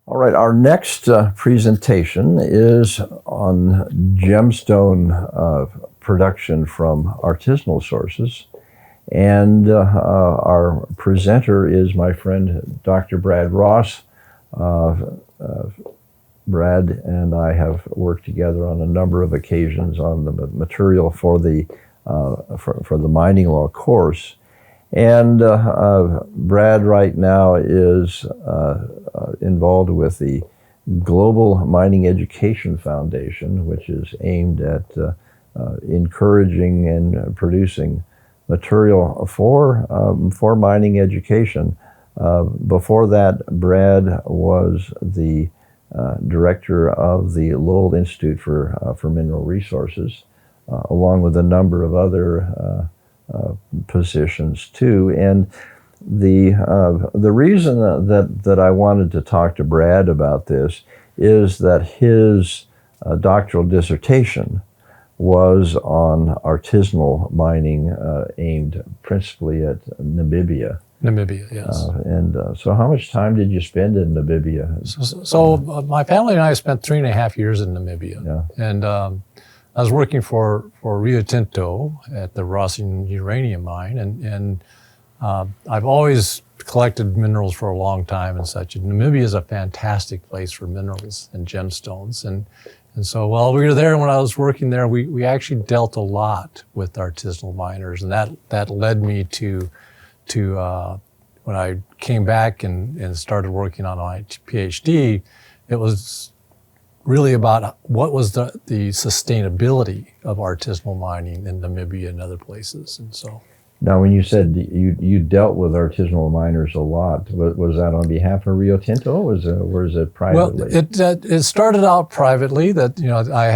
All right, our next presentation is on gemstone production from artisanal sources. And our presenter is my friend, Dr. Brad Ross. Brad and I have worked together on a number of occasions on the material for the mining law course. And Brad right now is involved with the Global Mining Education Foundation, which is aimed at encouraging and producing material for mining education. Before that, Brad was the director of the Lowell Institute for Mineral Resources, along with a number of other positions too. And the reason that I wanted to talk to Brad about this is that his doctoral dissertation was on artisanal mining, aimed principally at Namibia. Namibia, yes. So how much time did you spend in Namibia? So my family and I spent 3.5 years in Namibia. Yeah. And I was working for Rio Tinto at the Rössing uranium mine, and I've always collected minerals for a long time and such. And Namibia is a fantastic place for minerals and gemstones. And so while we were there, when I was working there, we actually dealt a lot with artisanal miners, and that led me to when I came back and started working on my PhD, it was really about what was the sustainability of artisanal mining in Namibia and other places. And so, now, when you said you dealt with artisanal miners a lot, was that on behalf of Rio Tinto, or was it privately? Well, it started out privately. That I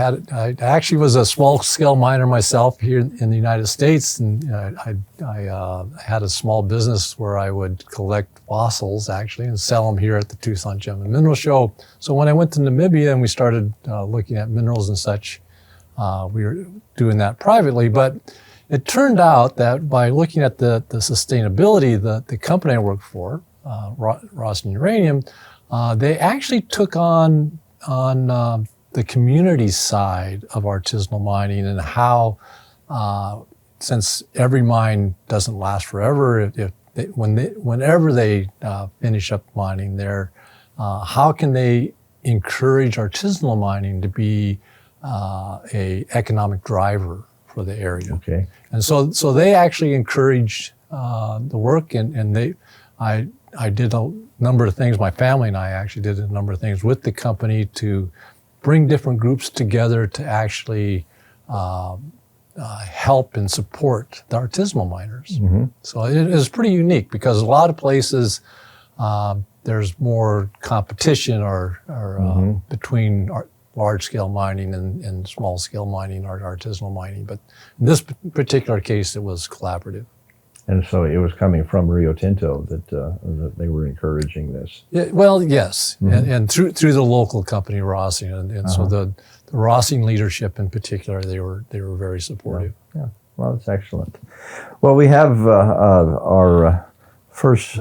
actually was a small scale miner myself here in the United States, and I had a small business where I would collect fossils actually and sell them here at the Tucson Gem and Mineral Show. So when I went to Namibia and we started looking at minerals and such, we were doing that privately, but it turned out that by looking at the sustainability, the company I worked for, Rössing Uranium, they actually took on the community side of artisanal mining and how, since every mine doesn't last forever, whenever they finish up mining there, how can they encourage artisanal mining to be a economic driver for the area? Okay. And so they actually encouraged the work, and I did a number of things. My family and I actually did a number of things with the company to bring different groups together to actually help and support the artisanal miners. Mm-hmm. So it is pretty unique because a lot of places there's more competition or between large-scale mining and small-scale mining or artisanal mining. But in this particular case, it was collaborative. And so it was coming from Rio Tinto that they were encouraging this. Yeah, well, yes, and through the local company Rössing, and so the Rössing leadership in particular, they were very supportive. Yeah. Well, that's excellent. Well, we have our first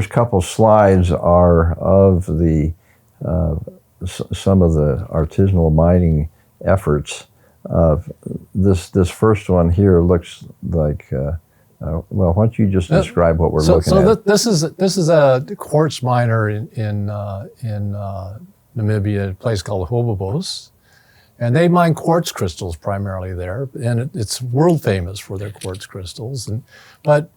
couple slides are of the some of the artisanal mining efforts. This first one here looks like. Well, why don't you just describe what we're looking at? So this is a quartz miner in Namibia, a place called Hobobos, and they mine quartz crystals primarily there, and it's world famous for their quartz crystals. But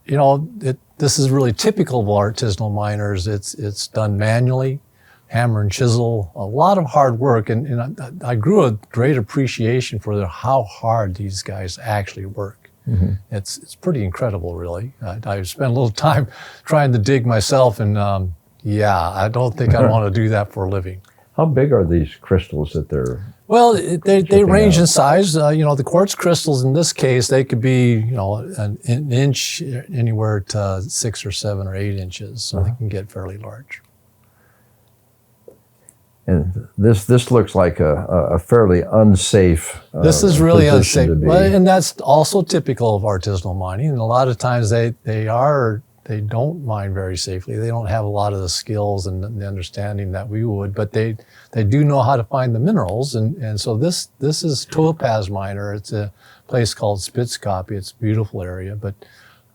this is really typical of artisanal miners. It's done manually, hammer and chisel, a lot of hard work, and I grew a great appreciation for how hard these guys actually work. Mm-hmm. It's pretty incredible, really. I spent a little time trying to dig myself, and I don't think I want to do that for a living. How big are these crystals that they're? Well, they range in size. The quartz crystals in this case, they could be an inch anywhere to 6 or 7 or 8 inches, so they can get fairly large. And this looks like a fairly unsafe This is really unsafe. To be. Well, and that's also typical of artisanal mining. And a lot of times they are they don't mine very safely. They don't have a lot of the skills and the understanding that we would, but they do know how to find the minerals. And so this is Topaz Miner. It's a place called Spitzkoppe. It's a beautiful area, but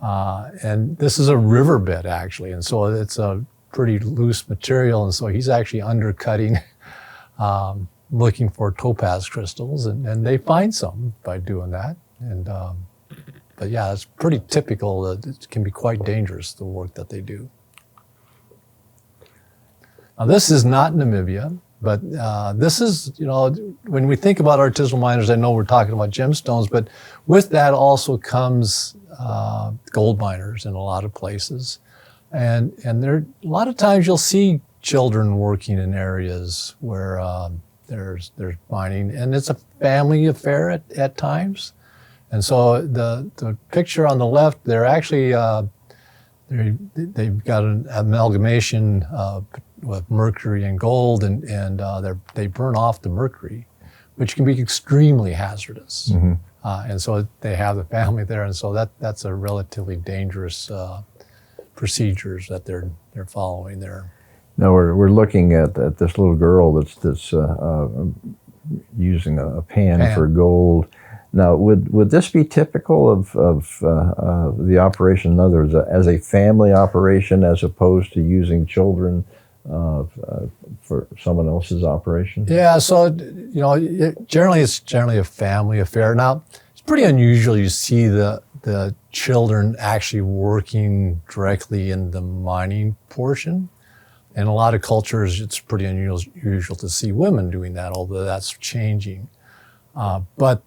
and this is a riverbed actually, and so it's a pretty loose material, and so he's actually undercutting, looking for topaz crystals, and they find some by doing that. And but yeah, it's pretty typical that it can be quite dangerous, the work that they do. Now this is not Namibia, but this is, you know, when we think about artisanal miners, I know we're talking about gemstones, but with that also comes gold miners in a lot of places. And there, a lot of times you'll see children working in areas where there's mining, and it's a family affair at times. And so the picture on the left, they're actually, they've got an amalgamation with mercury and gold, and they burn off the mercury, which can be extremely hazardous. Mm-hmm. And so they have the family there, and so that's a relatively dangerous procedures that they're following there. Now we're looking at this little girl that's using a pan for gold. Now, would this be typical of the operation? In other words, as a family operation, as opposed to using children for someone else's operation? Yeah. So you know, it's generally a family affair. Now, it's pretty unusual you see the children actually working directly in the mining portion. In a lot of cultures, it's pretty unusual to see women doing that, although that's changing. But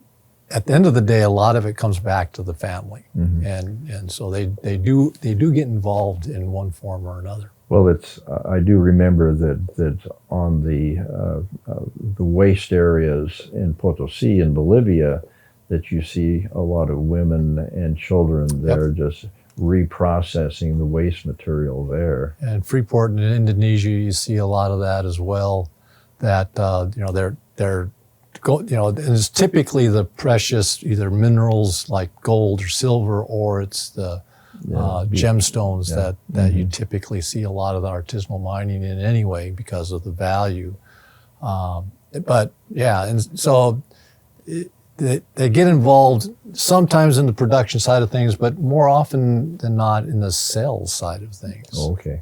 at the end of the day, a lot of it comes back to the family, mm-hmm. and so they do get involved in one form or another. Well, I do remember that on the waste areas in Potosi in Bolivia, that you see a lot of women and children there. Yep. Just reprocessing the waste material there. And Freeport in Indonesia, you see a lot of that as well. That you know, they're you know, it's typically the precious either minerals like gold or silver, or it's the gemstones that mm-hmm. you typically see a lot of the artisanal mining in anyway because of the value. But yeah, and so they get involved sometimes in the production side of things, but more often than not in the sales side of things. Okay.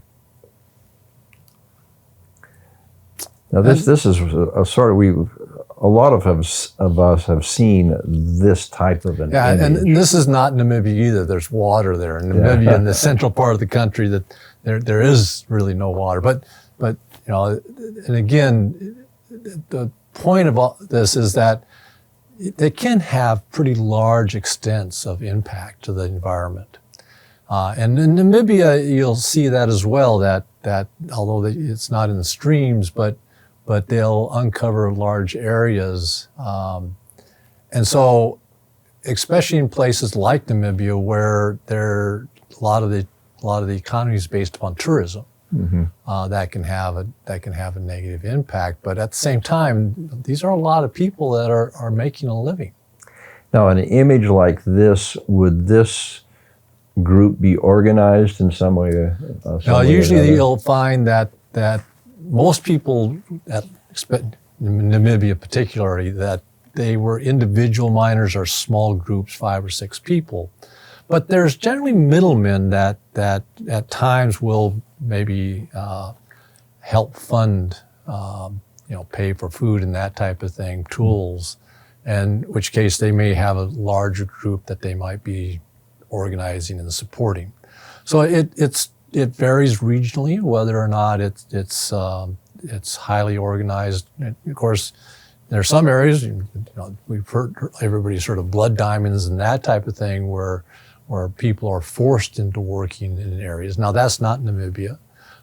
Now this is a sort of a lot of us have seen this type of an image. And this is not Namibia either. There's water there. In Namibia, in the central part of the country, that there is really no water. But you know, and again, the point about this is that they can have pretty large extents of impact to the environment. And in Namibia, you'll see that as well. That although it's not in the streams, but they'll uncover large areas. And so, especially in places like Namibia, where a lot of the economy is based upon tourism, mm-hmm. That can have a negative impact. But at the same time, these are a lot of people that are making a living. Now, an image like this, would this group be organized in some way? Usually you'll find that most people, in Namibia particularly, that they were individual miners or small groups, 5 or 6 people. But there's generally middlemen that at times will maybe help fund, pay for food and that type of thing, tools, and in which case they may have a larger group that they might be organizing and supporting. So it varies regionally whether or not it's highly organized. And of course, there are some areas, we've heard everybody's heard of blood diamonds and that type of thing where people are forced into working in areas. Now that's not Namibia,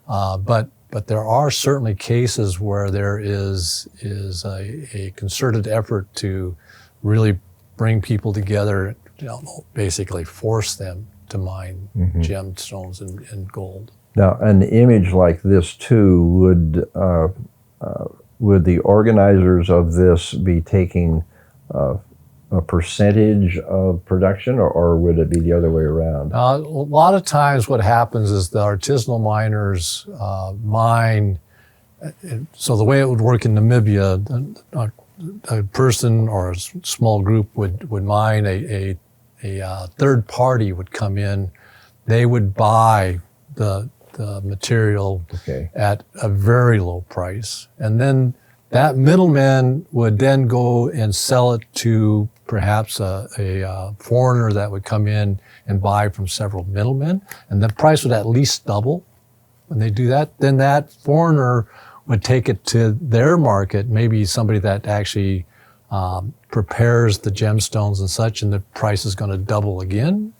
but there are certainly cases where there is a concerted effort to really bring people together, basically force them to mine mm-hmm. gemstones and gold. Now, an image like this too, would the organizers of this be taking a percentage of production, or would it be the other way around? A lot of times what happens is the artisanal miners mine. So the way it would work in Namibia, a person or a small group would mine, a third party would come in, they would buy the material at a very low price. And then that middleman would then go and sell it to perhaps a foreigner that would come in and buy from several middlemen. And the price would at least double. When they do that, then that foreigner would take it to their market, maybe somebody that actually prepares the gemstones and such, and the price is going to double again.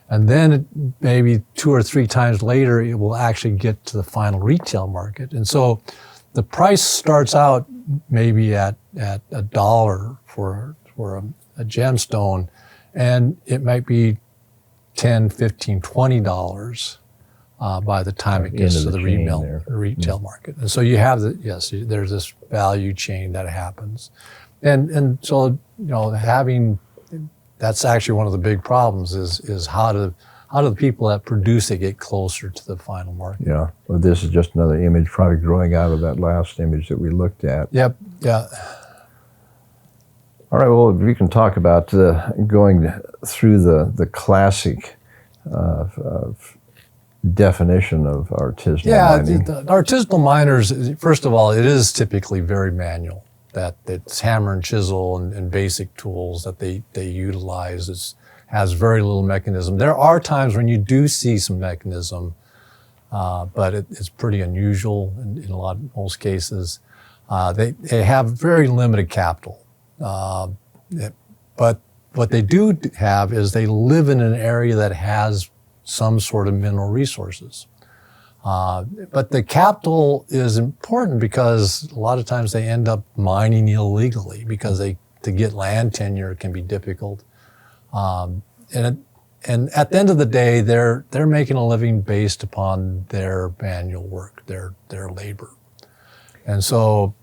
And then maybe 2 or 3 times later, it will actually get to the final retail market. And so the price starts out maybe at $1 for a gemstone, and it might be $10, $15, $20 by the time it gets to the retail market. And so you have there's this value chain that happens. And so, that's actually one of the big problems is how do the people that produce it get closer to the final market? Yeah. Well, this is just another image probably growing out of that last image that we looked at. Yep. Yeah. All right. Well, we can talk about going through the classic definition of artisanal mining. The artisanal miners, first of all, it is typically very manual. That it's hammer and chisel and basic tools that they utilize. It has very little mechanism. There are times when you do see some mechanism, but it's pretty unusual in most cases. They have very limited capital. But what they do have is they live in an area that has some sort of mineral resources. But the capital is important because a lot of times they end up mining illegally because to get land tenure can be difficult. And at the end of the day, they're making a living based upon their manual work, their labor. And so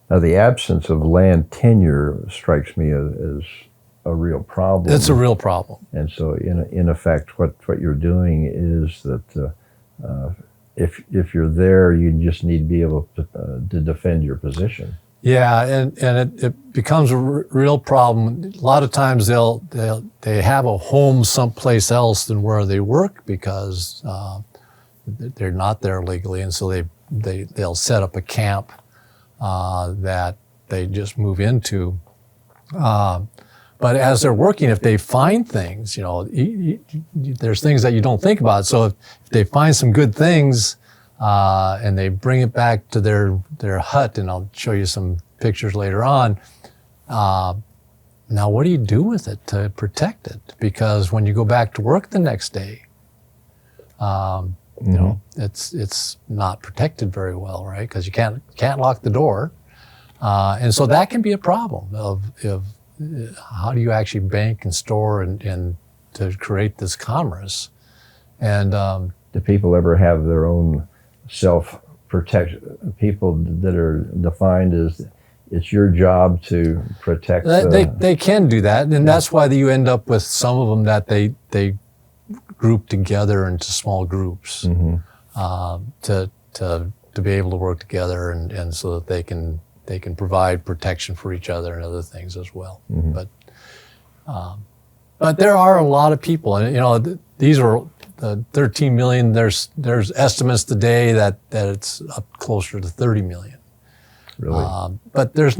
now the absence of land tenure strikes me as a real problem. It's a real problem. And so in effect, what you're doing is that if you're there, you just need to be able to defend your position. Yeah, and it becomes a real problem. A lot of times they have a home someplace else than where they work because they're not there legally, and so they'll set up a camp that they just move into. But as they're working, if they find things, there's things that you don't think about. So if they find some good things and they bring it back to their hut, and I'll show you some pictures later on, now what do you do with it to protect it? Because when you go back to work the next day, it's not protected very well, right? Because you can't lock the door, and so that can be a problem of how do you actually bank and store and to create this commerce? And do people ever have their own self-protection? People that are defined as it's your job to protect. They can do that, and that's why you end up with some of them that they group together into small groups to be able to work together and so that they can provide protection for each other and other things as well. But there are a lot of people, and these are the 13 million. There's estimates today that it's up closer to 30 million. Really? But there's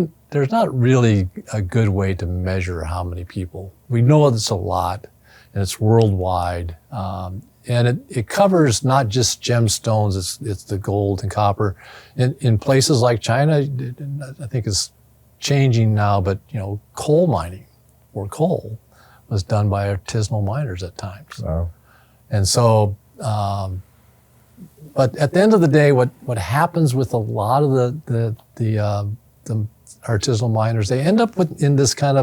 not really a good way to measure how many people. We know it's a lot, and it's worldwide. And it covers not just gemstones, it's the gold and copper. In places like China, I think it's changing now, but coal mining or coal was done by artisanal miners at times. Wow. And so, but at the end of the day, what happens with a lot of the artisanal miners, they end up in this kind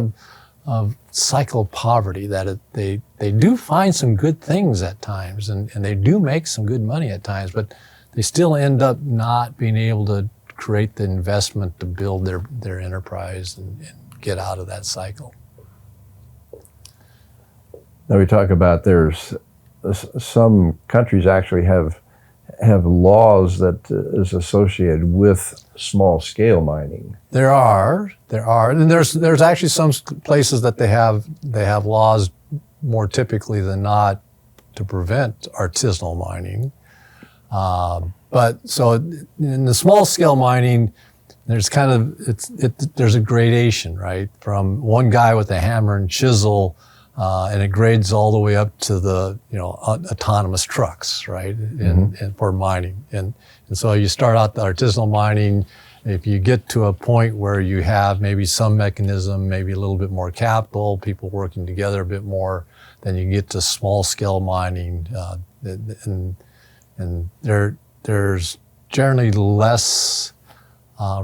of cycle of poverty that they do find some good things at times and they do make some good money at times, but they still end up not being able to create the investment to build their enterprise and get out of that cycle. Now we talk about some countries actually have laws that is associated with small scale mining. There are, and there's actually some places that they have laws more typically than not to prevent artisanal mining. But so in the small scale mining, there's kind of there's a gradation, right? From one guy with a hammer and chisel, and it grades all the way up to the autonomous trucks, right? And for mining, and so you start out the artisanal mining. If you get to a point where you have maybe some mechanism, maybe a little bit more capital, people working together a bit more, then you get to small scale mining, and there's generally less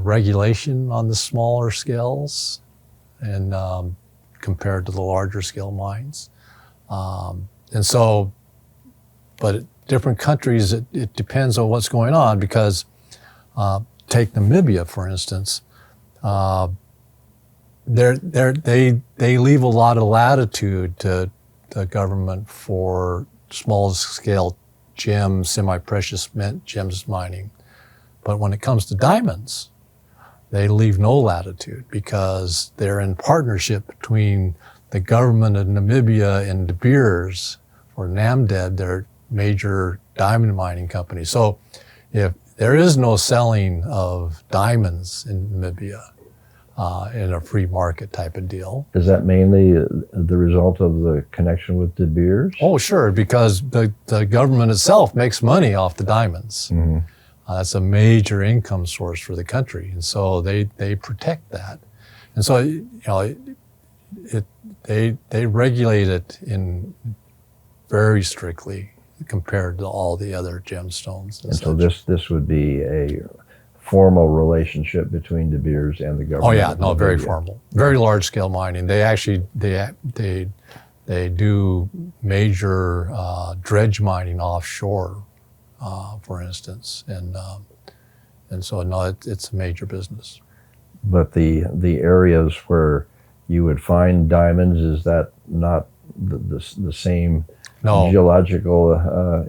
regulation on the smaller scales, and compared to the larger scale mines, and so, but different countries, it depends on what's going on, because take Namibia, for instance. They leave a lot of latitude to the government for small scale gems, semi-precious gems mining. But when it comes to diamonds, they leave no latitude, because they're in partnership between the government of Namibia and De Beers, or NAMDEB, their major diamond mining company. So if there is no selling of diamonds in Namibia in a free market type of deal. Is that mainly the result of the connection with De Beers? Oh, sure, because the government itself makes money off the diamonds. Mm-hmm. That's a major income source for the country, and so they protect that. And so they regulate it in very strictly compared to all the other gemstones. And so this would be a formal relationship between De Beers and the government. Oh yeah, no, very formal, very large scale mining. They actually they do major dredge mining offshore, for instance, and so no, it's a major business. But the areas where you would find diamonds, is that not the same geological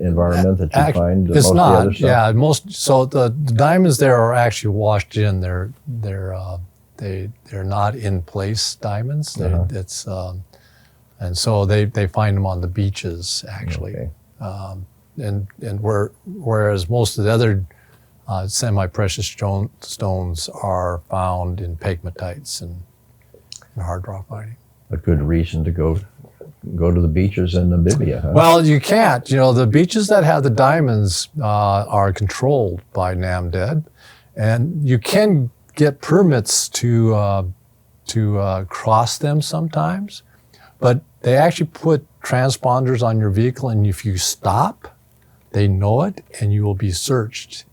environment that you find it's most not. of the other stuff? So the diamonds there are actually washed in. They're not in place diamonds. It's and so they find them on the beaches actually. Okay. And whereas most of the other semi-precious stones are found in pegmatites and hard rock mining. A good reason to go to the beaches in Namibia, huh? Well, you can't. The beaches that have the diamonds are controlled by NAMDEB, and you can get permits to cross them sometimes, but they actually put transponders on your vehicle, and if you stop, they know it, and you will be searched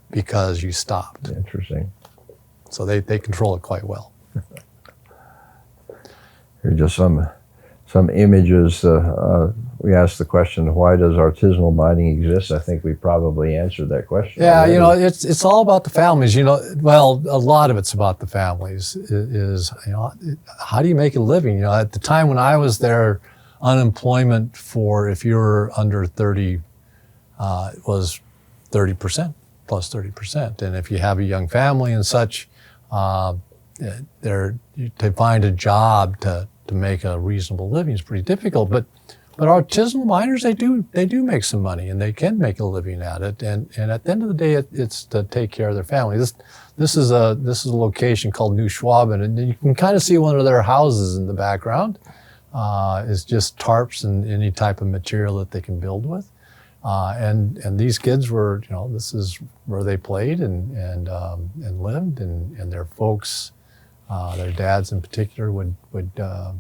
because you stopped. Interesting. So they control it quite well. Here are just some images. We asked the question, why does artisanal mining exist? I think we probably answered that question. Yeah, already. it's all about the families. Well, a lot of it's about the families. Is how do you make a living? At the time when I was there, unemployment for if you were under 30 was 30%, plus 30%, and if you have a young family and such, to find a job to make a reasonable living is pretty difficult. But artisanal miners, they do make some money, and they can make a living at it. And at the end of the day, it's to take care of their family. This is a location called New Schwaben, and you can kind of see one of their houses in the background. It's just tarps and any type of material that they can build with. And these kids were, this is where they played and lived, and their folks. Their dads in particular would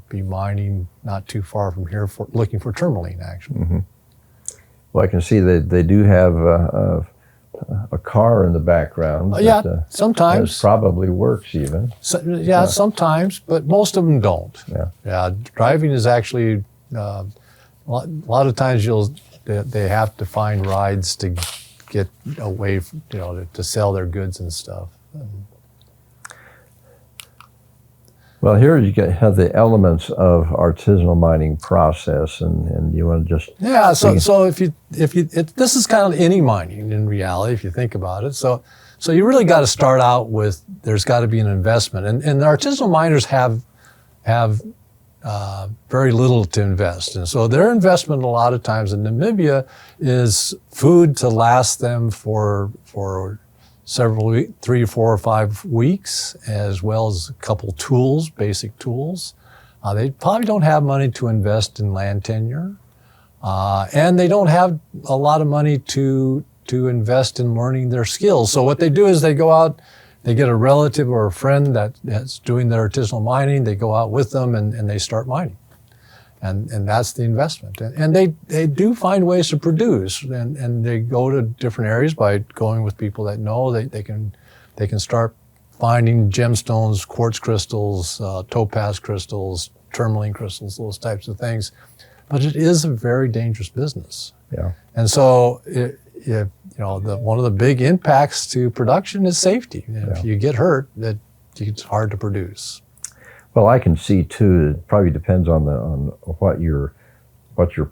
be mining not too far from here looking for tourmaline, actually. Mm-hmm. Well, I can see that they do have a car in the background. Sometimes. That probably works even. Sometimes, but most of them don't. Yeah. Driving is actually, a lot of times they have to find rides to get away, to sell their goods and stuff. Well, here have the elements of artisanal mining process, and you want to just So this is kind of any mining in reality, if you think about it. So you really got to start out with there's got to be an investment, and the artisanal miners have very little to invest, and so their investment a lot of times in Namibia is food to last them for several weeks, 3, 4, or 5 weeks, as well as a couple tools, basic tools. They probably don't have money to invest in land tenure, and they don't have a lot of money to invest in learning their skills. So what they do is they go out, they get a relative or a friend that's doing their artisanal mining, they go out with them and they start mining. And that's the investment. And they do find ways to produce, and they go to different areas by going with people that know they can start finding gemstones, quartz crystals, topaz crystals, tourmaline crystals, those types of things. But it is a very dangerous business. Yeah. And so one of the big impacts to production is safety. If you get hurt, it's hard to produce. Well, I can see too. It probably depends on what you're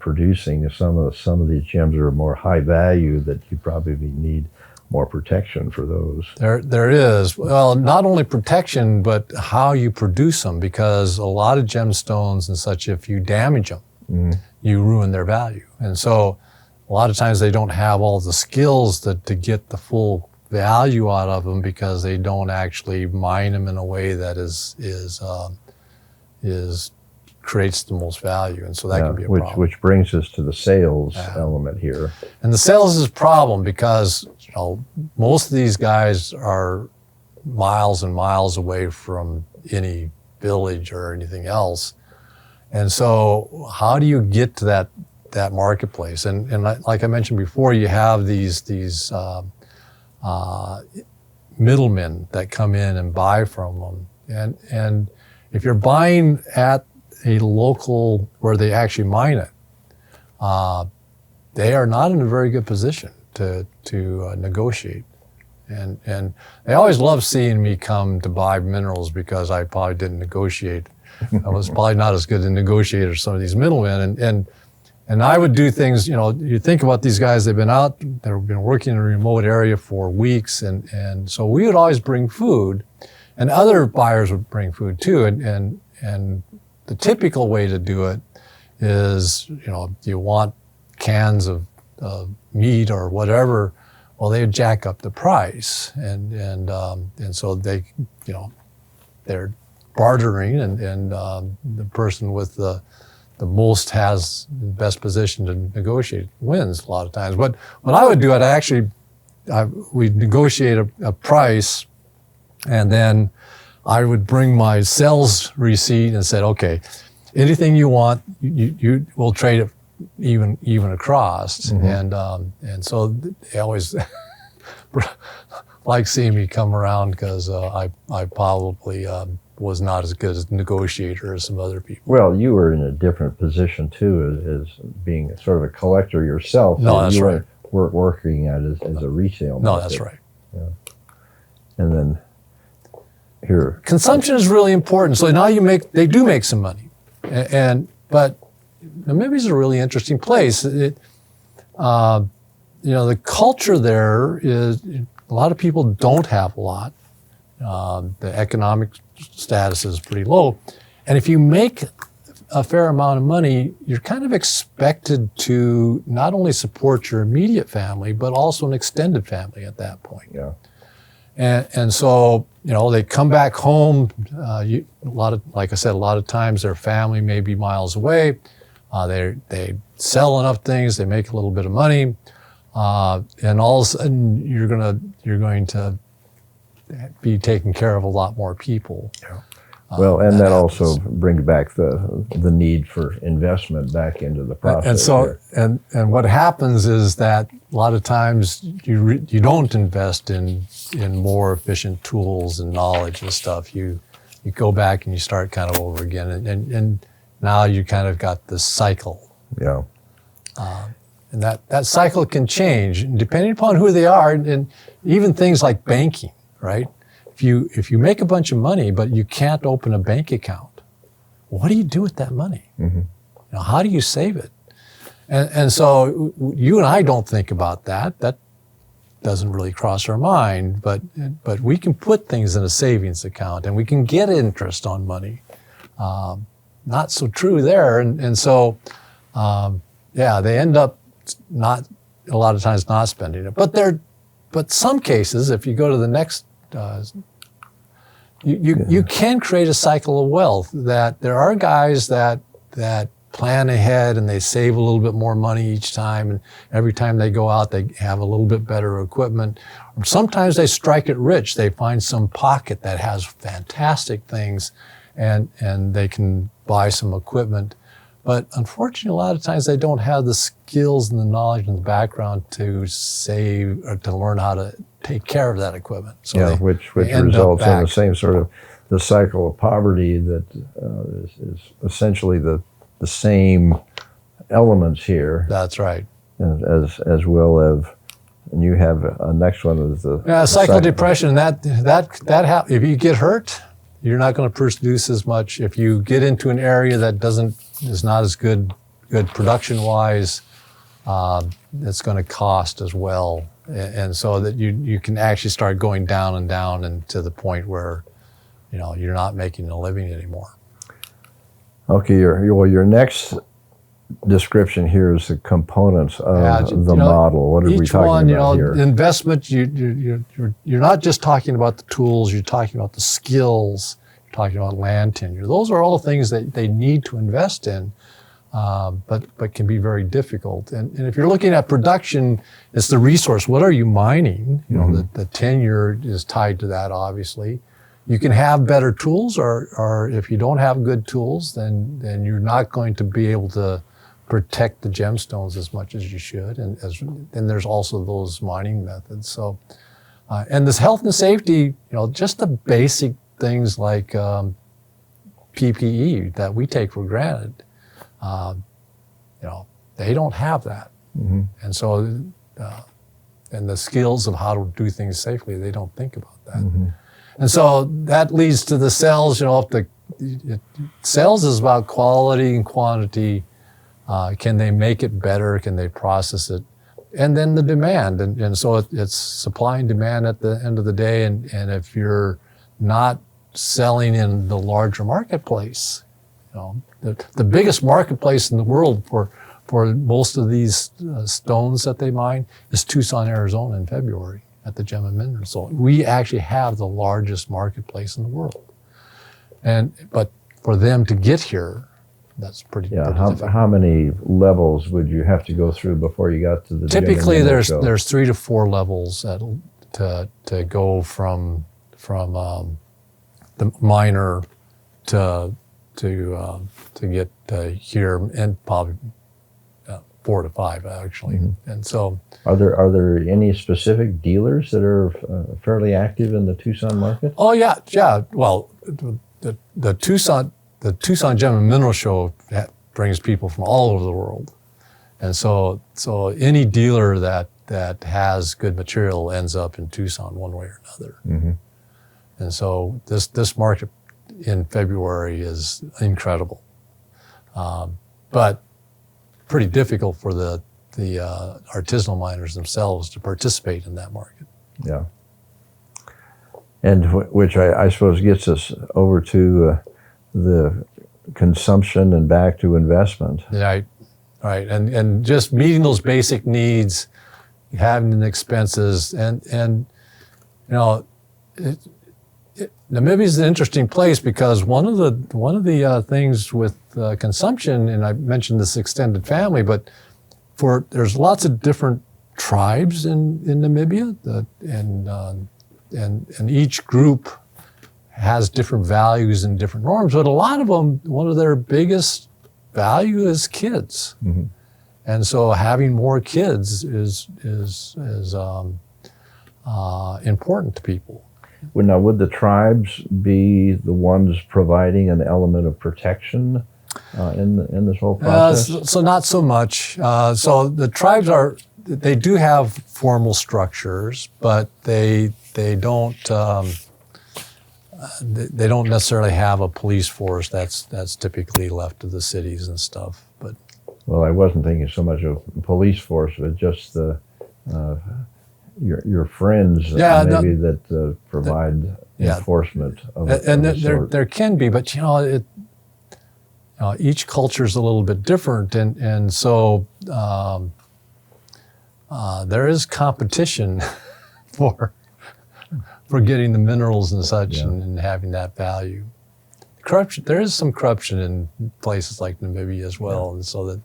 producing. If some of these gems are more high value, that you probably need more protection for those. There is. Well, not only protection, but how you produce them, because a lot of gemstones and such, if you damage them, you ruin their value. And so a lot of times they don't have all the skills to get the full value out of them, because they don't actually mine them in a way that creates the most value, and so that can be a problem. Which brings us to the sales element here. And the sales is a problem because most of these guys are miles and miles away from any village or anything else, and so how do you get to that marketplace? And like I mentioned before, you have these middlemen that come in and buy from them. And if you're buying at a local where they actually mine it, they are not in a very good position to negotiate. And they always love seeing me come to buy minerals, because I probably didn't negotiate. I was probably not as good a negotiator as some of these middlemen. And I would do things, you think about these guys, they've been working in a remote area for weeks. And so we would always bring food, and other buyers would bring food too. And the typical way to do it is, you want cans of meat or whatever, well, they would jack up the price. And so they're bartering, and the person with the most has the best position to negotiate wins a lot of times. But what I would do, we'd negotiate a price, and then I would bring my sales receipt and said, okay, anything you want, you will trade it even across. And so they always like seeing me come around, because I probably was not as good a negotiator as some other people. Well, you were in a different position too, as being sort of a collector yourself. No, that's you right. weren't working at it as a resale market. No, that's right. Yeah. And then here, consumption is really important. So now they do make some money, but Namibia is a really interesting place. The culture there is, a lot of people don't have a lot. The economic status is pretty low. And if you make a fair amount of money, you're kind of expected to not only support your immediate family, but also an extended family at that point. Yeah. And so, they come back home. Like I said, a lot of times their family may be miles away. They sell enough things, they make a little bit of money, and all of a sudden you're going to be taking care of a lot more people. Yeah. Well, and that also brings back the need for investment back into the process. And so, and what happens is that a lot of times you don't invest in more efficient tools and knowledge and stuff. You go back and you start kind of over again, and now you kind of got this cycle. Yeah. And that cycle can change depending upon who they are, and even things like banking, right? if you make a bunch of money, but you can't open a bank account, what do you do with that money? You know, how do you save it? And so you and I don't think about that. That doesn't really cross our mind, but we can put things in a savings account and we can get interest on money. Not so true there. And so, they end up not, a lot of times not spending it. But some cases, if you go to the next, you can create a cycle of wealth. That there are guys that plan ahead and they save a little bit more money each time, and every time they go out they have a little bit better equipment. Or sometimes they strike it rich. They find some pocket that has fantastic things and they can buy some equipment. But unfortunately, a lot of times they don't have the skills and the knowledge and the background to save or to learn how to take care of that equipment. So which results in the same sort of the cycle of poverty that is essentially the same elements here. That's right. As well as, and you have a next one is the cycle of depression. That if you get hurt, you're not going to produce as much. If you get into an area that is not as good production-wise, it's going to cost as well. And so that you can actually start going down and down and to the point where, you know, you're not making a living anymore. Okay, your next description here is the components of the model. What are we talking about here? Investment, you're not just talking about the tools, you're talking about the skills, you're talking about land tenure. Those are all things that they need to invest in, but can be very difficult. And if you're looking at production, it's the resource. What are you mining? You know, the tenure is tied to that, obviously. You can have better tools, or if you don't have good tools, then you're not going to be able to protect the gemstones as much as you should. And there's also those mining methods. So, and this health and safety, you know, just the basic things like PPE that we take for granted, you know, they don't have that. And so, and the skills of how to do things safely, they don't think about that. And so that leads to the sales. You know, sales is about quality and quantity. Can they make it better? Can they process it? And then the demand. And so it's supply and demand at the end of the day. And if you're not selling in the larger marketplace, you know, the biggest marketplace in the world for most of these stones that they mine is Tucson, Arizona in February at the Gem and Mineral. So we actually have the largest marketplace in the world. But for them to get here, that's pretty difficult. How many levels would you have to go through before you got to the Typically, Gem and Mineral there's 3 to 4 levels to go from the miner to get here, and probably 4 to 5 actually. And so, are there any specific dealers that are fairly active in the Tucson market? Oh yeah. Well, the Tucson Gem and Mineral Show brings people from all over the world, and so any dealer that has good material ends up in Tucson one way or another. And so this market in February is incredible, but pretty difficult for the artisanal miners themselves to participate in that market. Yeah. And which I suppose gets us over to the consumption and back to investment. Right. And just meeting those basic needs, having the expenses, and you know, Namibia is an interesting place because one of the things with consumption, and I mentioned this extended family, but there's lots of different tribes in Namibia, and each group has different values and different norms. But a lot of them, one of their biggest value is kids, and so having more kids is important to people. Would the tribes be the ones providing an element of protection in this whole process? So not so much. So the tribes they do have formal structures, but they don't they don't necessarily have a police force. That's typically left to the cities and stuff. But well, I wasn't thinking so much of police force, but just the your friends maybe that provide enforcement of and of a there can be, but each culture is a little bit different, and so there is competition for getting the minerals and such, and having that value. Corruption. There is some corruption in places like Namibia as well, and so that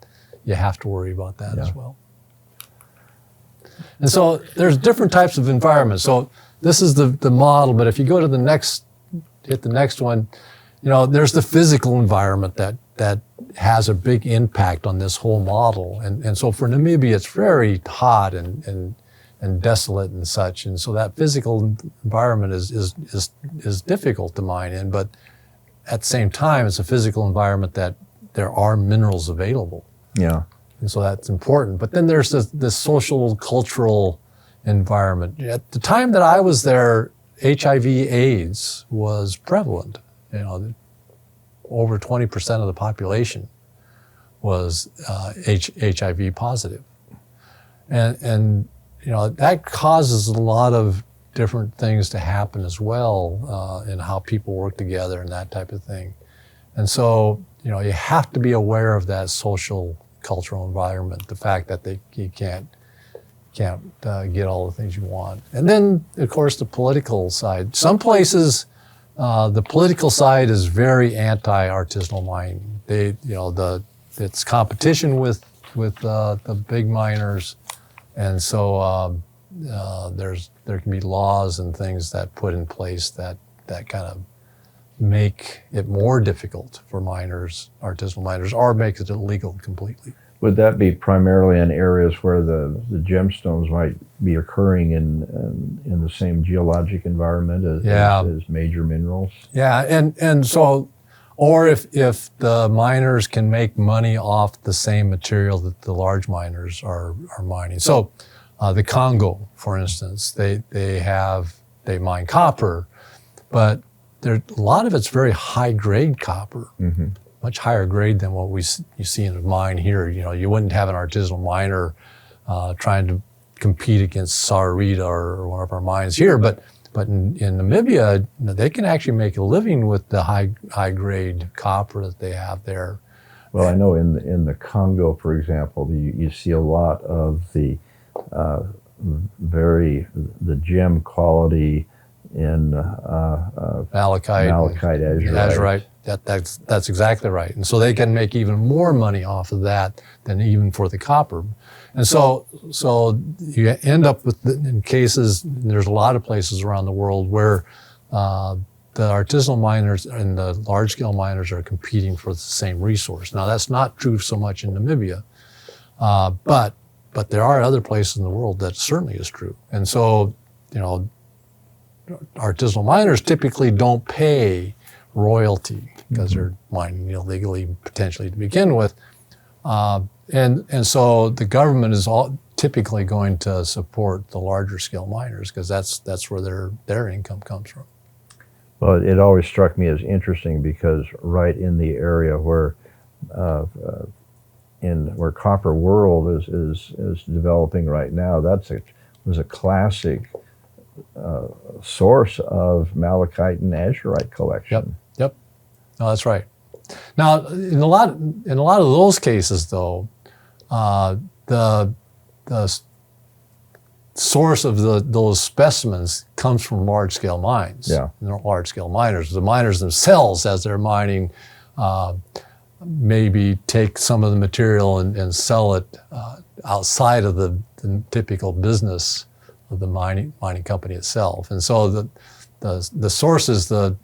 you have to worry about that as well. And so there's different types of environments. So this is the model, but if you go to hit the next one, there's the physical environment that has a big impact on this whole model. And so for Namibia, it's very hot and desolate and such. And so that physical environment is difficult to mine in, but at the same time, it's a physical environment that there are minerals available. Yeah. And so that's important. But then there's this social, cultural environment. At the time that I was there, HIV/AIDS was prevalent. Over 20% of the population was HIV positive. And that causes a lot of different things to happen as well, in how people work together and that type of thing. And so, you have to be aware of that social, cultural environment, the fact that you can't get all the things you want. And then, of course, the political side. Some places, the political side is very anti-artisanal mining. It's competition with the big miners, and so there can be laws and things that put in place that kind of make it more difficult for miners, artisanal miners, or make it illegal completely. Would that be primarily in areas where the gemstones might be occurring in the same geologic environment as major minerals? Yeah, and so, or if the miners can make money off the same material that the large miners are mining. So the Congo, for instance, they mine copper, but a lot of it's very high grade copper. Mm-hmm. Much higher grade than what you see in a mine here. You wouldn't have an artisanal miner trying to compete against Saarita or one of our mines here, but in Namibia, they can actually make a living with the high grade copper that they have there. Well, I know in the Congo, for example, you see a lot of the gem quality in malachite, azurite. That's exactly right. And so they can make even more money off of that than even for the copper. And so you end up with, in cases, there's a lot of places around the world where the artisanal miners and the large-scale miners are competing for the same resource. Now, that's not true so much in Namibia, but there are other places in the world that certainly is true. And so, artisanal miners typically don't pay royalty because they're mining illegally potentially to begin with, and so the government is typically going to support the larger scale miners because that's where their income comes from. Well, it always struck me as interesting because right in the area where Copper World is developing right now, was a classic source of malachite and azurite collection. Yep. No, that's right. Now, in a lot of those cases, though, the source of those specimens comes from large-scale mines. Yeah. Large-scale miners. The miners themselves, as they're mining, maybe take some of the material and sell it outside of the typical business of the mining company itself. And so the source is the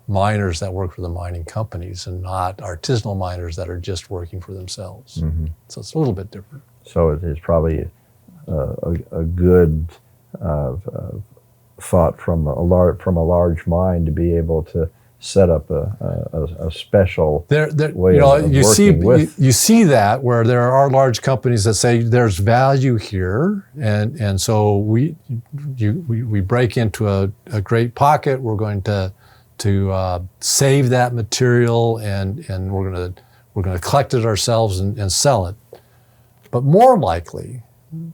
miners that work for the mining companies and not artisanal miners that are just working for themselves. Mm-hmm. So it's a little bit different. So it is probably a good thought from a large mine to be able to set up a special way of working with. You see that where there are large companies that say there's value here, and so we break into a great pocket. We're going to save that material, and we're gonna collect it ourselves and sell it. But more likely,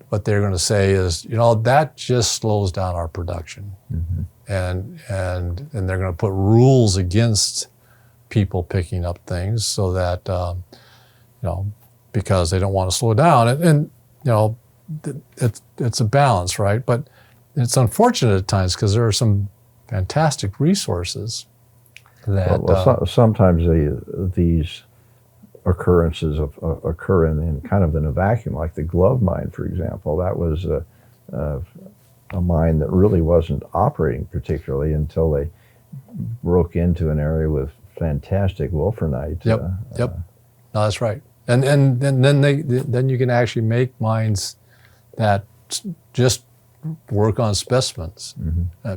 what they're going to say is, that just slows down our production, and they're going to put rules against people picking up things so that because they don't want to slow down, and it's a balance, right? But it's unfortunate at times because there are some fantastic resources that sometimes these occurrences occur in kind of in a vacuum, like the glove mine, for example. That was a mine that really wasn't operating particularly until they broke into an area with fantastic wolframite. Yep. No, that's right. And then you can actually make mines that just work on specimens.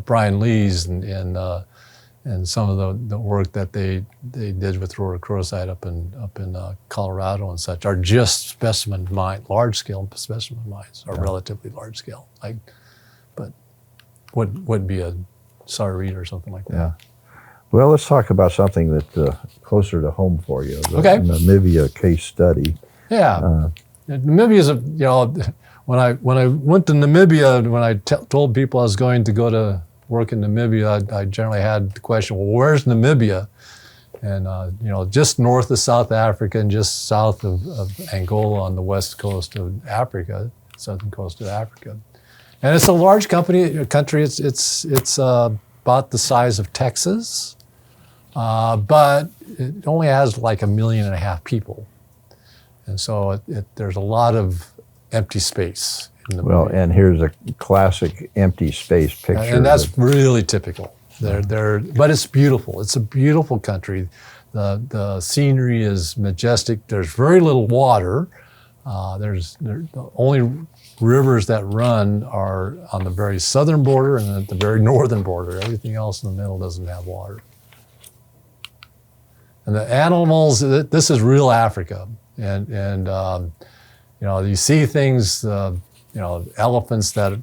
Brian Lee's and some of the work that they did with rhodochrosite up in Colorado and such are just specimen mine, large scale specimen mines, are relatively large scale. But wouldn't be a Saarite or something like that. Yeah. Well, let's talk about something that's closer to home for you. The Okay. Namibia case study. Yeah. Namibia is when I went to Namibia, when I told people I was going to go to work in Namibia, I generally had the question, well, where's Namibia? And, just north of South Africa and just south of Angola on the west coast of Africa, southern coast of Africa. And it's a large country. It's about the size of Texas, but it only has like 1.5 million people. And so there's a lot of empty space. Well, and here's a classic empty space picture. And that's really typical. But it's beautiful. It's a beautiful country. The scenery is majestic. There's very little water. The only rivers that run are on the very southern border and at the very northern border. Everything else in the middle doesn't have water. And the animals, this is real Africa. And you see things, elephants that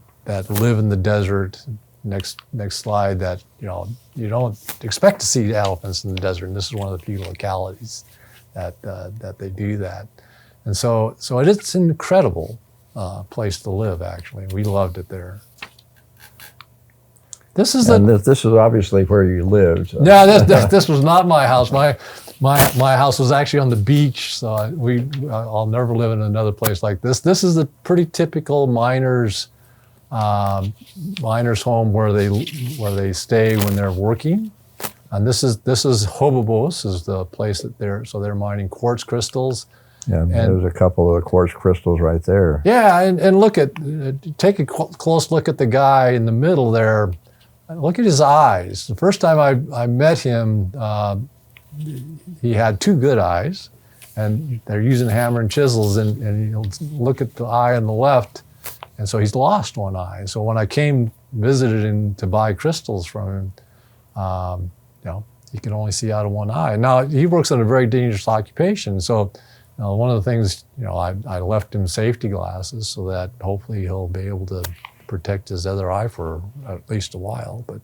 live in the desert. Next slide. That you don't expect to see elephants in the desert, and this is one of the few localities that they do that. And so it's an incredible place to live. Actually, we loved it there. This is obviously where you lived. Yeah, this was not my house. My house was actually on the beach, so I'll never live in another place like this. This is a pretty typical miner's home where they stay when they're working. And this is Hobobos is the place that they're mining quartz crystals. Yeah, and there's a couple of the quartz crystals right there. Yeah, and take a close look at the guy in the middle there. Look at his eyes. The first time I met him, he had two good eyes, and they're using hammer and chisels, and you'll look at the eye on the left, and so he's lost one eye. So when I visited him to buy crystals from him, he can only see out of one eye. Now, he works in a very dangerous occupation, so one of the things, I left him safety glasses so that hopefully he'll be able to protect his other eye for at least a while. But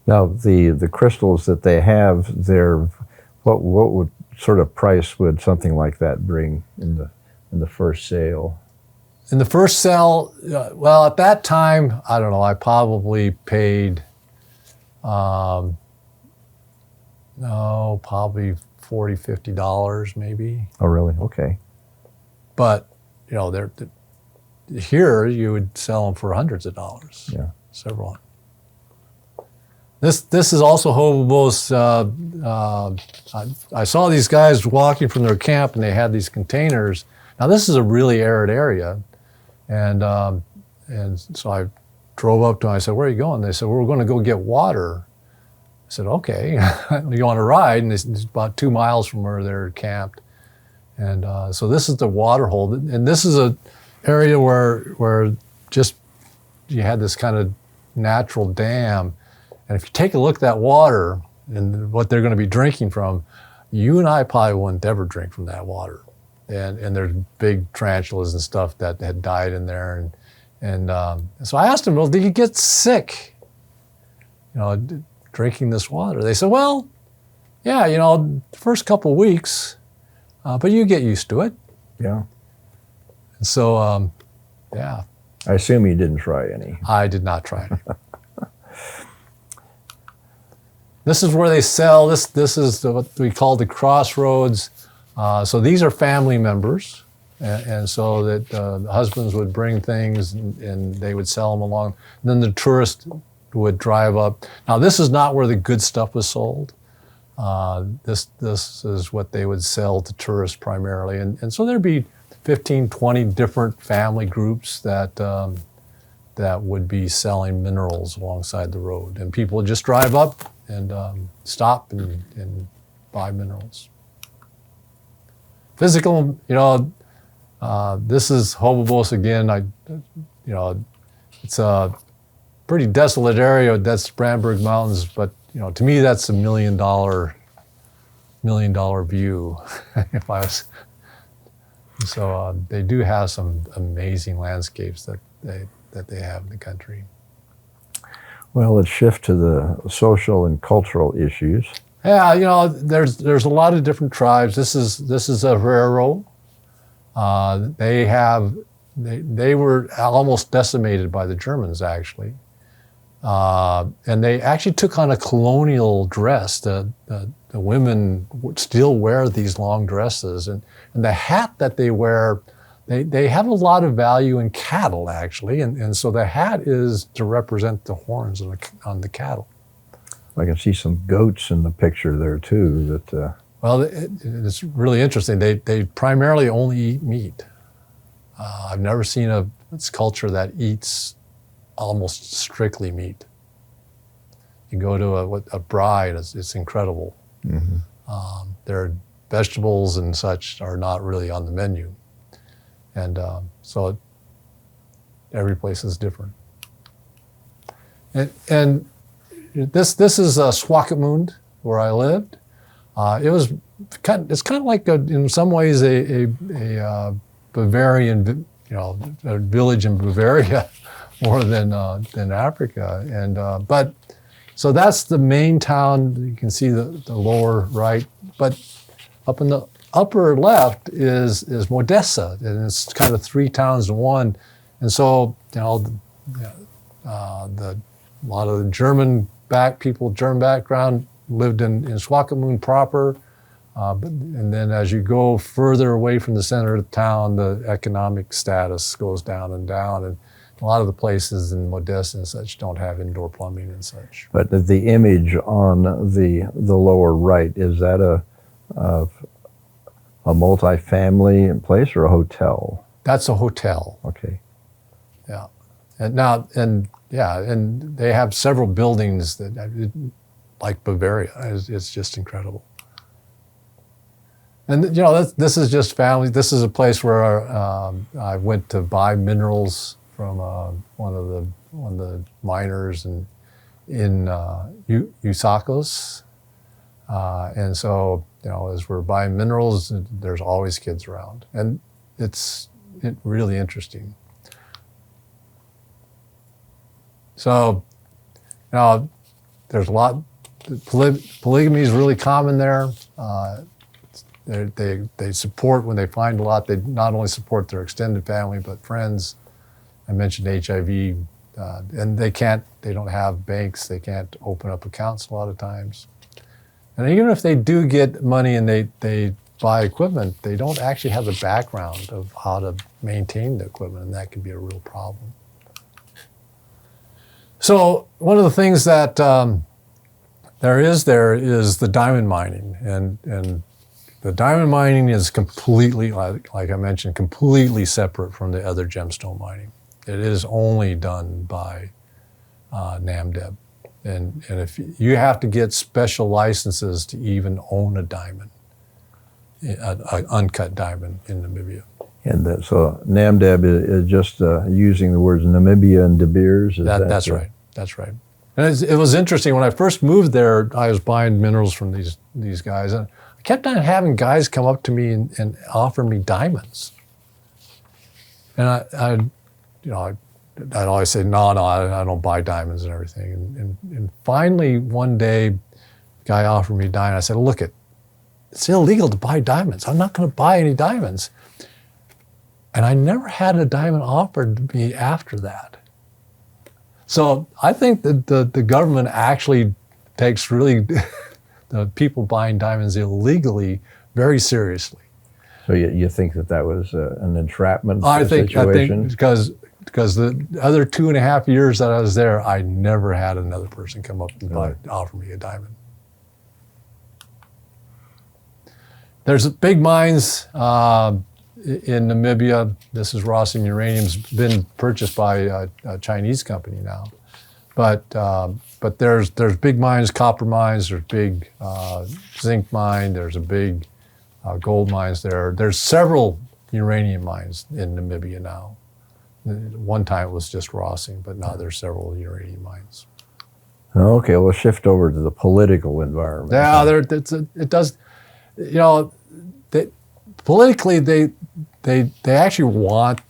now the crystals that they have there, what would sort of price would something like that bring in the first sale? In the first sale, well, at that time, I don't know, I probably paid, probably $40, $50 maybe. Oh, really? Okay. But, here you would sell them for hundreds of dollars. Yeah. Several. This is also Hobobos. I saw these guys walking from their camp, and they had these containers. Now, this is a really arid area. And so I drove up to them. I said, "Where are you going?" They said, "Well, we're going to go get water." I said, "Okay, you want to ride?" And it's about 2 miles from where they're camped. And so this is the water hole. And this is a area where just you had this kind of natural dam. And if you take a look at that water and what they're going to be drinking from, you and I probably wouldn't ever drink from that water. And there's big tarantulas and stuff that had died in there. And so I asked him, "Well, did you get sick? drinking this water? They said, well, yeah, you know, the first couple of weeks, but you get used to it. Yeah. And so, yeah. I assume you didn't try any. I did not try any. This is where they sell. This is what we call the crossroads. So these are family members. And so that the husbands would bring things and they would sell them along. And then the tourist would drive up. Now, this is not where the good stuff was sold. This is what they would sell to tourists primarily. And so there'd be 15, 20 different family groups that would be selling minerals alongside the road. And people would just drive up and stop and buy minerals. Physical, you know, this is Hobobos again. It's a pretty desolate area. That's Brandberg Mountains, but you know, to me, that's $1 million view. If I was, so they do have some amazing landscapes that they have in the country. Well, let's shift to the social and cultural issues. Yeah, you know, there's a lot of different tribes. This is a Herero. They were almost decimated by the Germans, actually. And they actually took on a colonial dress. The women would still wear these long dresses. And the hat that they wear, they have a lot of value in cattle, actually. And so the hat is to represent the horns on the cattle. I can see some goats in the picture there, too. Well, it's really interesting. They primarily only eat meat. I've never seen a culture that eats almost strictly meat. You go to a bride, it's incredible. Mm-hmm. Their vegetables and such are not really on the menu. And so every place is different. And this is Swakopmund, where I lived. It's kind of like in some ways a Bavarian, you know, a village in Bavaria more than Africa. And but so that's the main town. You can see the lower right, but up in the upper left is Modessa, and it's kind of 3 towns in one. And so, you know, a lot of the German background lived in Swakopmund proper. And then as you go further away from the center of the town, the economic status goes down and down. And a lot of the places in Modessa and such don't have indoor plumbing and such. But the image on the lower right, is that a multi-family place or a hotel? That's a hotel. Okay. Yeah. And they have several buildings that, like Bavaria, it's just incredible. And you know, this is just family. This is a place where I went to buy minerals from one of the miners in Usakos. And so, you know, as we're buying minerals, there's always kids around, and it's really interesting. So, you know, there's a lot. Polygamy is really common there. They support, when they find a lot, they not only support their extended family, but friends. I mentioned HIV, and they don't have banks, they can't open up accounts a lot of times. And even if they do get money and they buy equipment, they don't actually have the background of how to maintain the equipment, and that can be a real problem. So one of the things that there is the diamond mining, and the diamond mining is completely, like I mentioned, completely separate from the other gemstone mining. It is only done by NAMDEB. And if you have to get special licenses to even own a diamond, an uncut diamond in Namibia. And so NAMDEB is just using the words Namibia and De Beers? That's right. That's right. And it was interesting. When I first moved there, I was buying minerals from these guys. And I kept on having guys come up to me and offer me diamonds. And I I'd always say, no, I don't buy diamonds and everything. And finally, one day, the guy offered me diamonds. I said, look, it's illegal to buy diamonds. I'm not going to buy any diamonds. And I never had a diamond offered to me after that. So I think that the government actually takes really the people buying diamonds illegally very seriously. So you think that was an entrapment I think situation? because the other 2.5 years that I was there, I never had another person come up and offer me a diamond. There's big mines in Namibia. This is Rossing Uranium's been purchased by a Chinese company now, but there's big mines, copper mines. There's big zinc mine. There's a big gold mines there. There's several uranium mines in Namibia now. One time it was just Rossing, but now there's several uranium mines. Okay, we'll shift over to the political environment. Yeah, it does. You know, politically they actually want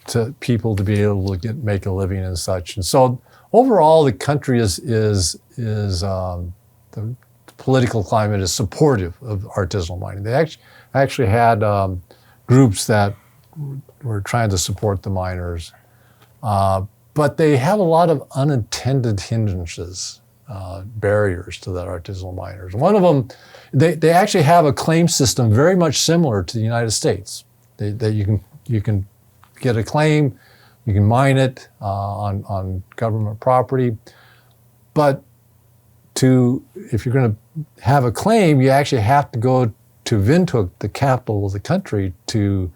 people to be able to make a living and such. And so overall, the country is the political climate is supportive of artisanal mining. They actually had groups that were trying to support the miners. But they have a lot of unintended hindrances, barriers to that artisanal miners. One of them, they actually have a claim system very much similar to the United States. That you can get a claim, you can mine it on government property, but if you're going to have a claim, you actually have to go to Windhoek, the capital of the country, to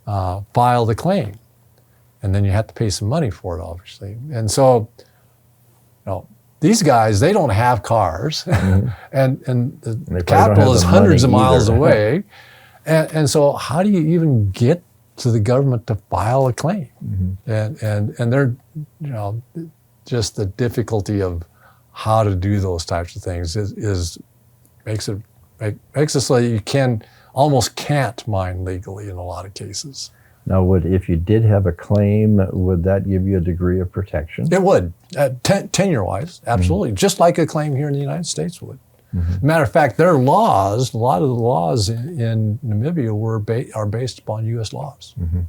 file the claim. And then you have to pay some money for it, obviously. And so, these guys, they don't have cars, mm-hmm. and the capital is hundreds of miles away. And so how do you even get to the government to file a claim? Mm-hmm. And they're, just the difficulty of how to do those types of things makes it so that you almost can't mine legally in a lot of cases. Now, if you did have a claim, would that give you a degree of protection? It would, tenure-wise, absolutely, mm-hmm. just like a claim here in the United States would. Mm-hmm. Matter of fact, their laws, a lot of the laws in Namibia are based upon U.S. laws. Mm-hmm.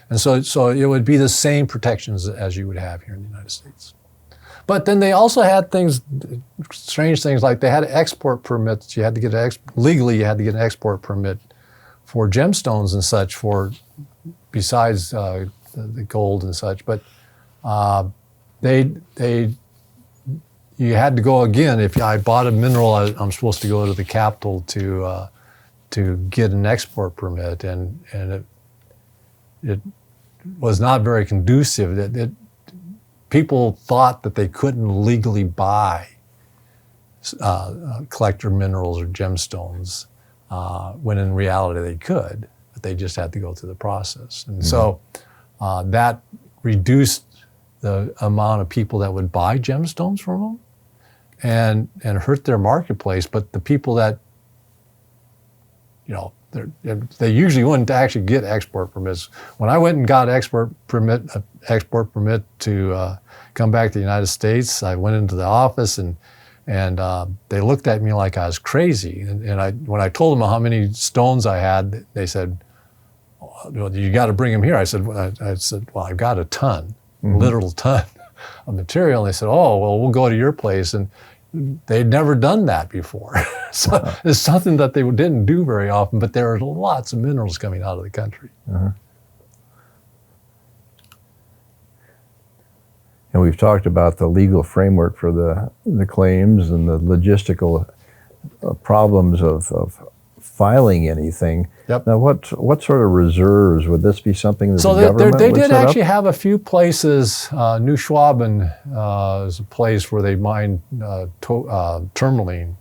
And so it would be the same protections as you would have here in the United States. But then they also had strange things, like they had export permits. You had to get legally, you had to get an export permit for gemstones and such besides the gold and such, but you had to go again. If I bought a mineral, I'm supposed to go to the capital to get an export permit, and it was not very conducive. People thought that they couldn't legally buy collector minerals or gemstones, when in reality they could. They just had to go through the process. And mm-hmm. so that reduced the amount of people that would buy gemstones from them and hurt their marketplace. But the people that, they usually wouldn't actually get export permits. When I went and got export permit to come back to the United States, I went into the office and they looked at me like I was crazy. And when I told them how many stones I had, they said, you got to bring them here. I said, well, I've got a ton, mm-hmm. literal ton of material. And they said, oh, well, we'll go to your place. And they'd never done that before. So uh-huh. It's something that they didn't do very often, but there are lots of minerals coming out of the country. Uh-huh. And we've talked about the legal framework for the claims and the logistical problems of filing anything. Yep. Now, what sort of reserves would this be something that the government they would did set actually up? have a few places. New Schwaben is a place where they mine tourmaline,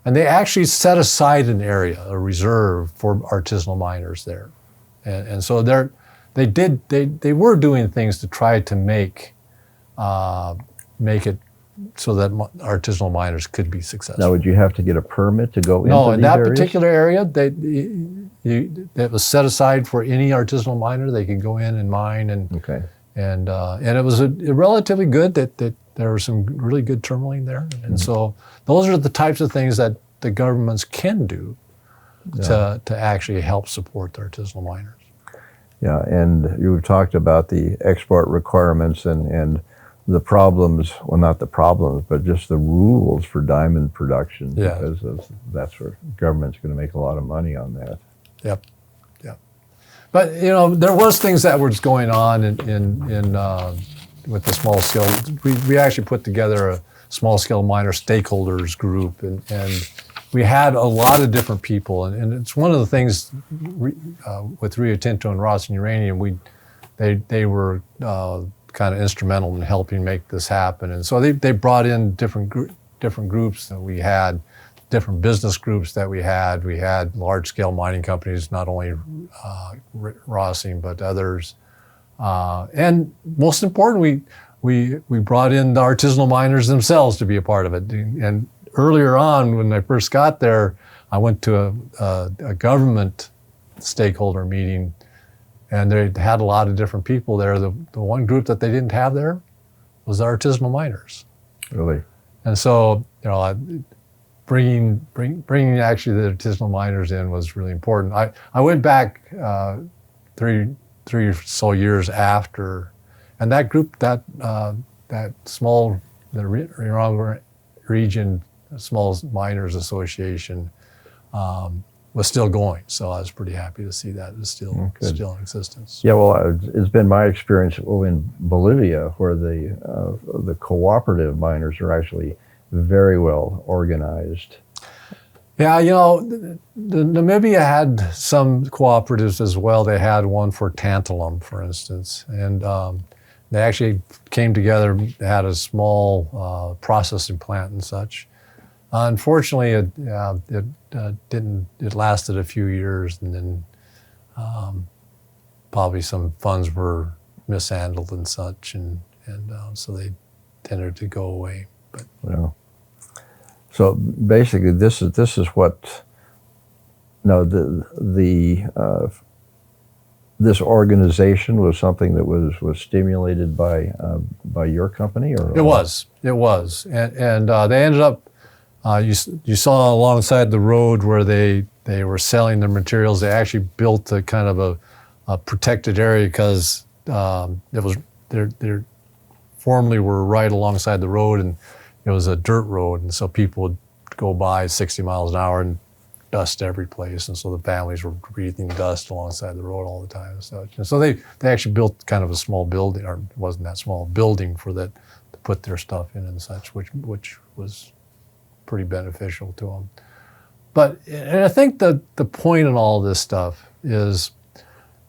and they actually set aside an area, a reserve for artisanal miners there, and so they were doing things to try to make it so that artisanal miners could be successful. Now, would you have to get a permit to go into these areas? No, in that particular area, it was set aside for any artisanal miner. They could go in and mine, and and it was a relatively good that there was some really good tourmaline there. And so those are the types of things that the governments can do to actually help support the artisanal miners. Yeah, and you talked about the export requirements and the problems, well, not the problems, but just the rules for diamond production, Yeah. because that's where government's going to make a lot of money on that. Yep. But there was things that was going on in with the small scale. We actually put together a small scale miner stakeholders group, and we had a lot of different people, and it's one of the things with Rio Tinto and Ross and Uranium. They were kind of instrumental in helping make this happen, and so they brought in different groups that we had. Different business groups that we had. We had large-scale mining companies, not only Rossing, but others. And most important, we brought in the artisanal miners themselves to be a part of it. And earlier on, when I first got there, I went to a government stakeholder meeting, and they had a lot of different people there. The one group that they didn't have there was the artisanal miners. Really? And so, bringing actually the artisanal miners in was really important. I went back three or so years after, and that group, that small, the Rio Region Small Miners Association was still going. So I was pretty happy to see that it's still in existence. Yeah, well, it's been my experience in Bolivia, where the cooperative miners are actually very well organized. Yeah, the Namibia had some cooperatives as well. They had one for tantalum, for instance, and they actually came together, had a small processing plant and such. Unfortunately, it lasted a few years, and then probably some funds were mishandled and such, and so they tended to go away. But yeah. So basically, this is what. No, this organization was something that was stimulated by your company, or it was, and they ended up. You saw alongside the road where they were selling their materials. They actually built a kind of a protected area because it was they formerly were right alongside the road, and it was a dirt road, and so people would go by 60 miles an hour and dust every place, and so the families were breathing dust alongside the road all the time and such. And so they actually built kind of a small building, or it wasn't that small, building for that to put their stuff in and such, which was pretty beneficial to them. And I think the point in all this stuff is,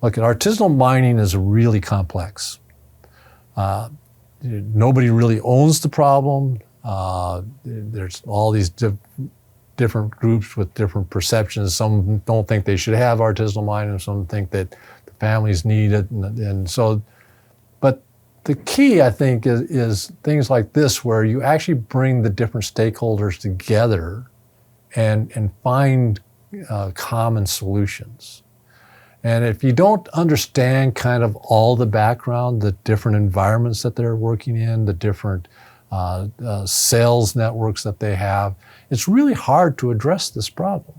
look, artisanal mining is really complex. Nobody really owns the problem. There's all these different groups with different perceptions. Some don't think they should have artisanal mining. Some think that the families need it. And so, but the key, I think, is things like this, where you actually bring the different stakeholders together and find common solutions. And if you don't understand kind of all the background, the different environments that they're working in, the different sales networks that they have, it's really hard to address this problem.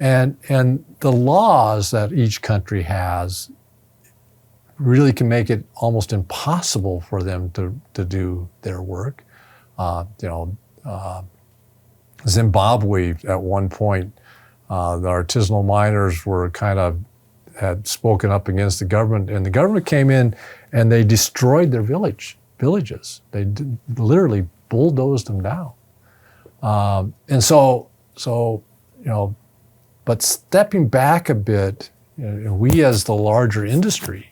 And the laws that each country has really can make it almost impossible for them to do their work. Zimbabwe, at one point, the artisanal miners were had spoken up against the government, and the government came in and they destroyed their villages. They literally bulldozed them down. But stepping back a bit, we as the larger industry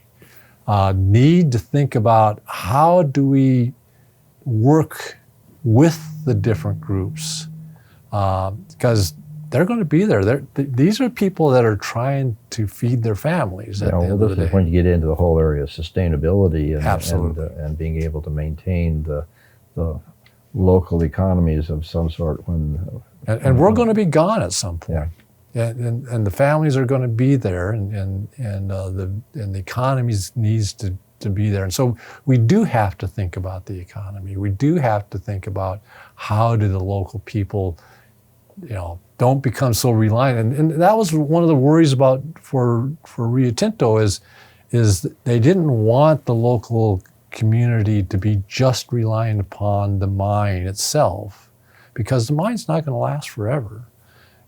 need to think about how do we work with the different groups, because they're going to be there. These are people that are trying to feed their families. This is when you get into the whole area of sustainability and being able to maintain the local economies of some sort. And we're going to be gone at some point. Yeah. And the families are going to be there, and the economies needs to to be there. And so we do have to think about the economy. We do have to think about how do the local people, don't become so reliant. And that was one of the worries about for Rio Tinto is they didn't want the local community to be just reliant upon the mine itself, because the mine's not going to last forever.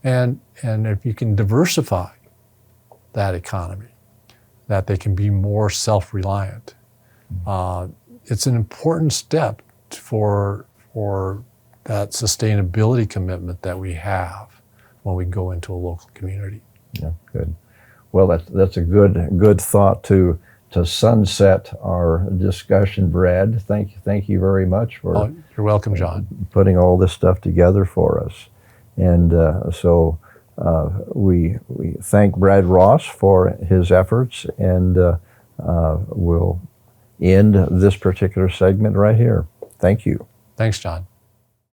And if you can diversify that economy, that they can be more self-reliant, it's an important step for that sustainability commitment that we have when we go into a local community. Yeah, good. Well, that's a good thought to sunset our discussion, Brad. Thank you very much for you're welcome, John. Putting all this stuff together for us. And so we thank Brad Ross for his efforts, and we'll end this particular segment right here. Thank you. Thanks, John.